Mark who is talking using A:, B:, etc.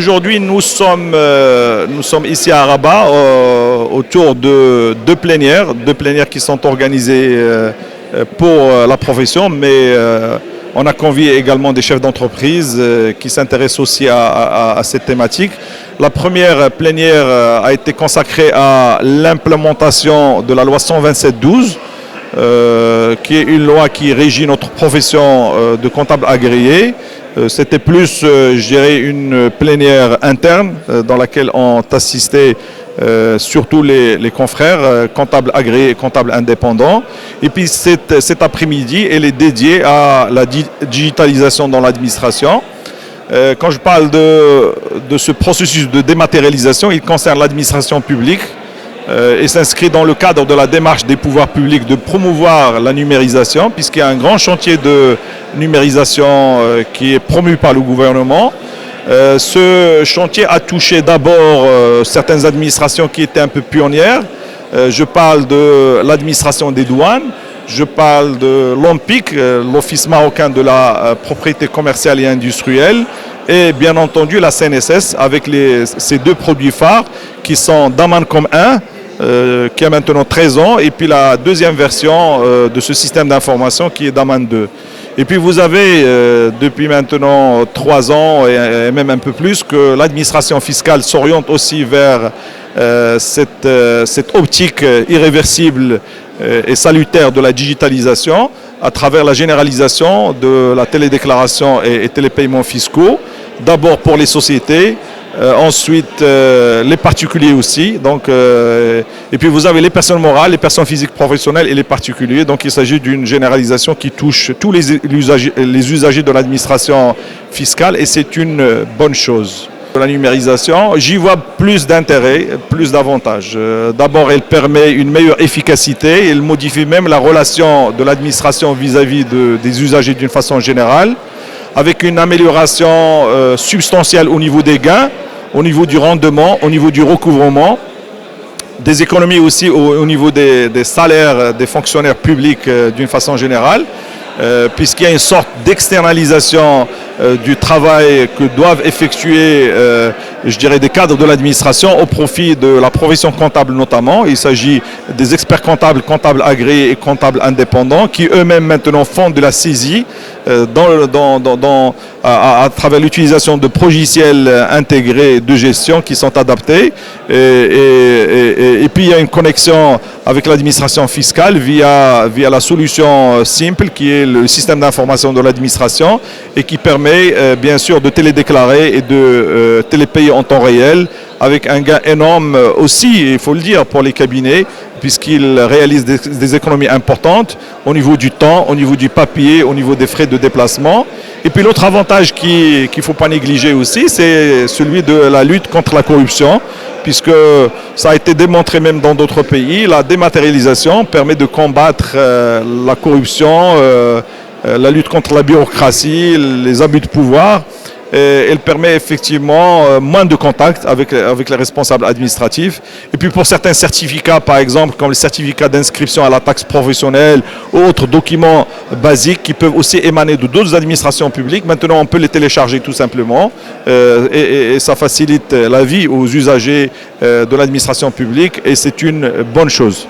A: aujourd'hui, nous sommes ici à Rabat autour de deux plénières qui sont organisées pour la profession, mais on a convié également des chefs d'entreprise qui s'intéressent aussi à cette thématique. La première plénière a été consacrée à l'implémentation de la loi 127/12, qui est une loi qui régit notre profession de comptable agréé. C'était plus, je dirais, une plénière interne dans laquelle ont assisté surtout les confrères comptables agréés et comptables indépendants. Et puis cet après-midi, elle est dédiée à la digitalisation dans l'administration. Quand je parle de ce processus de dématérialisation, il concerne l'administration publique et s'inscrit dans le cadre de la démarche des pouvoirs publics de promouvoir la numérisation, puisqu'il y a un grand chantier de numérisation qui est promu par le gouvernement. Ce chantier a touché d'abord certaines administrations qui étaient un peu pionnières. Je parle de l'administration des douanes, je parle de l'OMPIC, l'Office marocain de la propriété commerciale et industrielle, et bien entendu la CNSS avec ces deux produits phares qui sont Daman.com 1, qui a maintenant 13 ans, et puis la deuxième version de ce système d'information qui est Daman 2. Et puis vous avez depuis maintenant 3 ans et même un peu plus que l'administration fiscale s'oriente aussi vers cette optique irréversible et salutaire de la digitalisation à travers la généralisation de la télédéclaration et télépaiements fiscaux, d'abord pour les sociétés, ensuite les particuliers aussi, donc, et puis vous avez les personnes morales, les personnes physiques professionnelles et les particuliers. Donc il s'agit d'une généralisation qui touche tous les usagers de l'administration fiscale, et c'est une bonne chose. La numérisation, j'y vois plus d'intérêt, plus d'avantages. D'abord, elle permet une meilleure efficacité, elle modifie même la relation de l'administration vis-à-vis des usagers d'une façon générale, avec une amélioration substantielle au niveau des gains, au niveau du rendement, au niveau du recouvrement, des économies aussi au niveau des salaires des fonctionnaires publics d'une façon générale, puisqu'il y a une sorte d'externalisation du travail que doivent effectuer, je dirais, des cadres de l'administration au profit de la profession comptable notamment. Il s'agit des experts comptables, comptables agréés et comptables indépendants qui eux-mêmes maintenant font de la saisie à travers l'utilisation de logiciels intégrés de gestion qui sont adaptés. Et puis il y a une connexion avec l'administration fiscale via la solution simple qui est le système d'information de l'administration et qui permet bien sûr de télédéclarer et de télépayer en temps réel, avec un gain énorme aussi, il faut le dire, pour les cabinets, puisqu'ils réalisent des économies importantes au niveau du temps, au niveau du papier, au niveau des frais de déplacement. Et puis l'autre avantage qu'il ne faut pas négliger aussi, c'est celui de la lutte contre la corruption, puisque ça a été démontré même dans d'autres pays. La dématérialisation permet de combattre la corruption, la lutte contre la bureaucratie, les abus de pouvoir. Elle permet effectivement moins de contact avec les responsables administratifs. Et puis pour certains certificats, par exemple, comme le certificat d'inscription à la taxe professionnelle ou autres documents basiques qui peuvent aussi émaner de d'autres administrations publiques, maintenant on peut les télécharger tout simplement et ça facilite la vie aux usagers de l'administration publique et c'est une bonne chose.